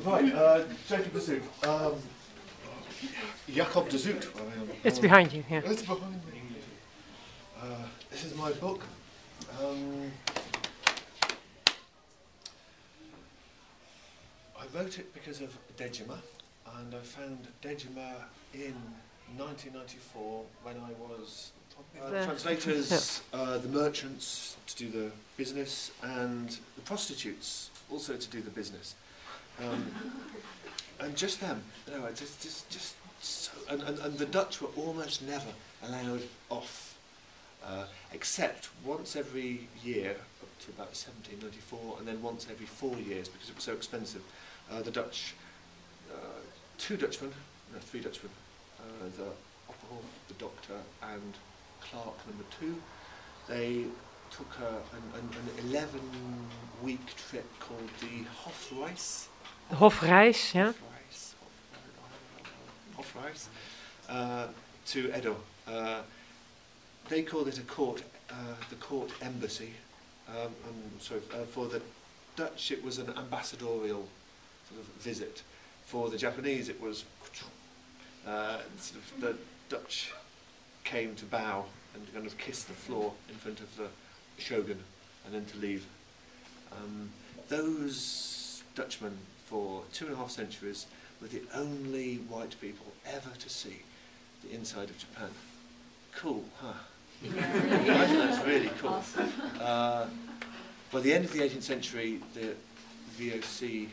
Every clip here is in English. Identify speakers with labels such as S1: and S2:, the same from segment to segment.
S1: Right, Jacob de Zoet. Jacob de Zoet.
S2: It's behind you, yeah.
S1: It's behind me. This is my book. I wrote it because of Dejima, and I found Dejima in 1994 when I was translators, the merchants to do the business, and the prostitutes also to do the business. And just them, you know, just so, and the Dutch were almost never allowed off, except once every year up to about 1794, and then once every 4 years because it was so expensive. The Dutch, three Dutchmen, the Opperhof, the doctor, and Clark #2. They took an 11-week trip called the Hofreis.
S2: The Hofreis, yeah.
S1: Hofreis, to Edo. They called it a court, the court embassy. For the Dutch it was an ambassadorial sort of visit. For the Japanese it was sort of the Dutch came to bow and kind of kiss the floor in front of the shogun and then to leave. Those Dutchmen for 2.5 centuries were the only white people ever to see the inside of Japan. Cool, huh? I think that's really cool.
S3: Awesome.
S1: By the end of the 18th century, the VOC,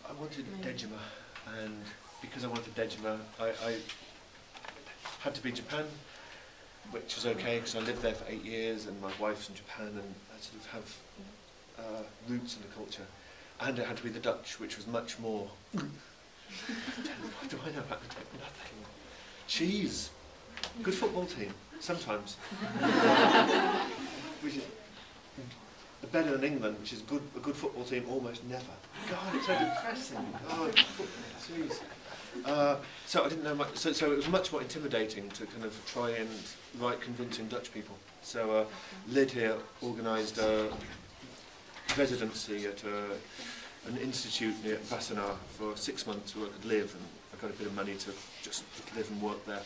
S1: I wanted Dejima, and because I wanted Dejima, I had to be in Japan, which was okay because I lived there for 8 years, and my wife's in Japan, and I sort of have roots in the culture. And it had to be the Dutch, which was much more. What do I know about the Dutch? Nothing. Cheese. Good football team, sometimes. Which is better than England, which is a good football team almost never. God, it's so depressing. God, jeez. So I didn't know much. So it was much more intimidating to kind of try and write convincing Dutch people. So Lyd here organised a residency at an institute near Wassenaar for 6 months where I could live, and I got a bit of money to just live and work there.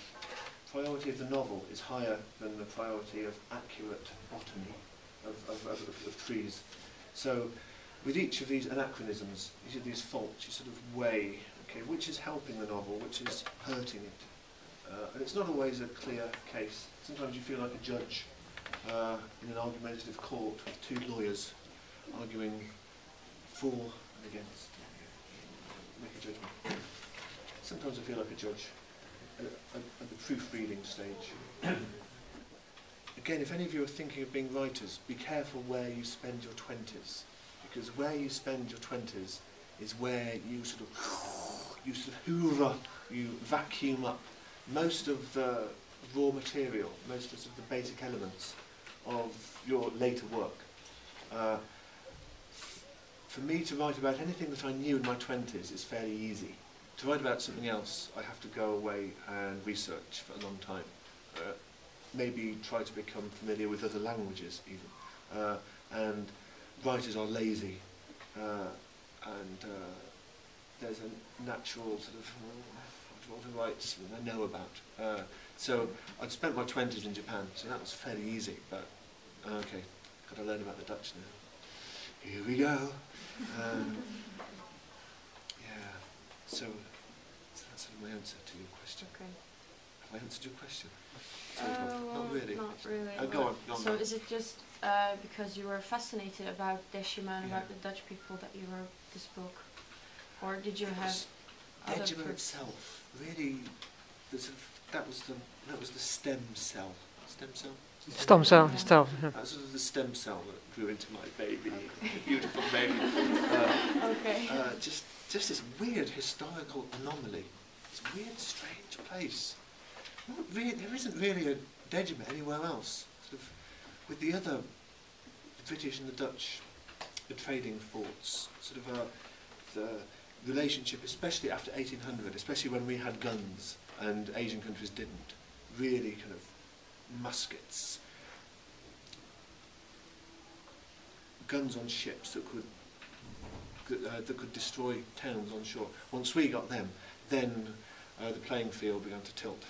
S1: Priority of the novel is higher than the priority of accurate botany of trees. So with each of these anachronisms, each of these faults, you sort of weigh, okay, which is helping the novel, which is hurting it. And it's not always a clear case. Sometimes you feel like a judge in an argumentative court with 2 lawyers arguing for and against, make a judgment. Sometimes I feel like a judge at the proofreading stage. Again, if any of you are thinking of being writers, be careful where you spend your 20s, because where you spend your 20s is where you sort of hoover, you vacuum up most of the raw material, most of the basic elements of your later work. For me to write about anything that I knew in my 20s is fairly easy. To write about something else, I have to go away and research for a long time. Maybe try to become familiar with other languages even. And writers are lazy. And there's a natural sort of, I want to write something I know about. So I'd spent my 20s in Japan, so that was fairly easy, but okay, got to learn about the Dutch now. Here we go. Yeah, so that's sort of my answer to your question.
S3: Okay.
S1: Have I answered your question?
S3: Well,
S1: not really.
S3: Not really.
S1: Go on.
S3: So is it just because you were fascinated about Dejima and about the Dutch people that you wrote this book? Or did you have other
S1: Dejima itself, really, that was the stem cell. Stem cell?
S2: Stem cell, stem.
S1: That's sort of the stem cell that grew into my baby, beautiful baby.
S3: Okay.
S1: Just this weird historical anomaly. This weird, strange place. There isn't really a Dejima anywhere else. Sort of, with the other British and the Dutch, the trading forts, sort of the relationship, especially after 1800, especially when we had guns and Asian countries didn't, really kind of muskets, guns on ships that could that could destroy towns on shore. Once we got them, then the playing field began to tilt,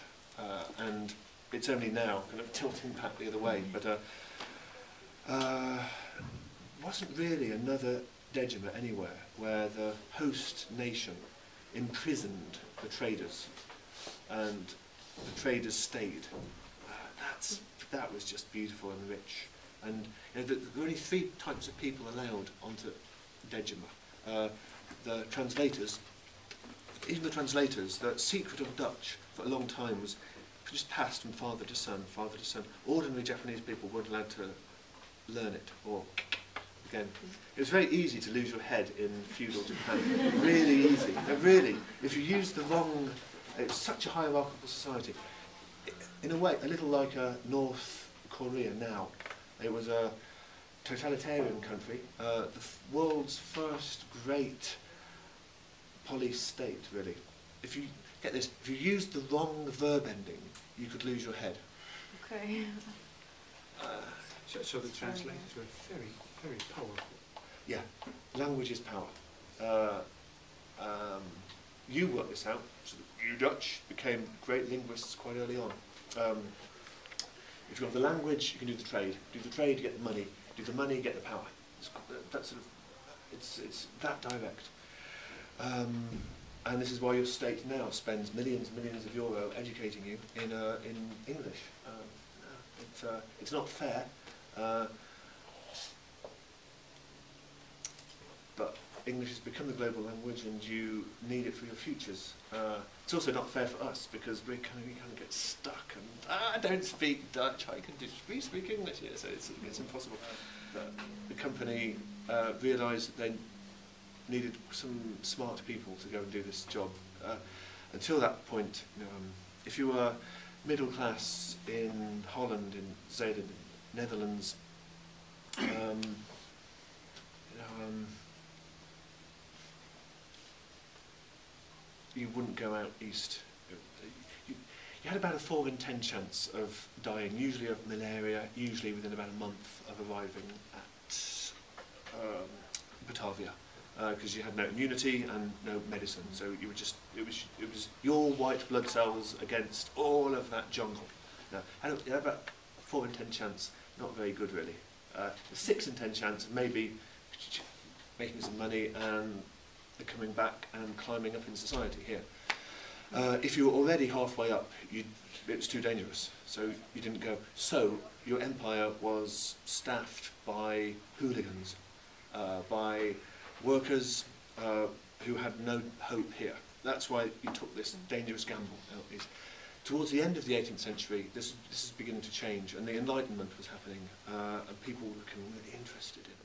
S1: and it's only now kind of tilting back the other way. But wasn't really another dejima anywhere where the host nation imprisoned the traders, and the traders stayed. That was just beautiful and rich. And you know, there were only 3 types of people allowed onto dejima. The translators, even the translators, the secret of Dutch for a long time was just passed from father to son, father to son. Ordinary Japanese people weren't allowed to learn it, or again, it was very easy to lose your head in feudal Japan. Really easy. Really, if you used the wrong, it was such a hierarchical society. In a way, a little like North Korea now. It was a totalitarian country, the world's first great police state, really. If you get this, if you used the wrong verb ending, you could lose your head.
S3: Okay.
S4: So the translators were very, very powerful.
S1: Yeah, language is power. You worked this out. So you Dutch became great linguists quite early on. If you have the language, you can do the trade. Do the trade, you get the money. Do the money, you get the power. It's that direct. And this is why your state now spends millions and millions of euro educating you in English. It's not fair, but English has become the global language, and you need it for your futures. It's also not fair for us because we kind of get stuck. And I don't speak Dutch. We speak English here, so it's impossible. The company realised that they needed some smart people to go and do this job. Until that point, you know, if you were middle class in Holland, in Zeeland, Netherlands, you wouldn't go out east. You had about a 4 in 10 chance of dying, usually of malaria, usually within about a month of arriving at Batavia, because you had no immunity and no medicine. So you were just, it was your white blood cells against all of that jungle. Now, you had about a 4 in 10 chance, not very good really. A 6 in 10 chance of maybe making some money and coming back and climbing up in society here. If you were already halfway up, it was too dangerous, so you didn't go. So your empire was staffed by hooligans, by workers who had no hope here. That's why you took this dangerous gamble out east. Towards the end of the 18th century, this is beginning to change, and the Enlightenment was happening, and people were becoming really interested in it.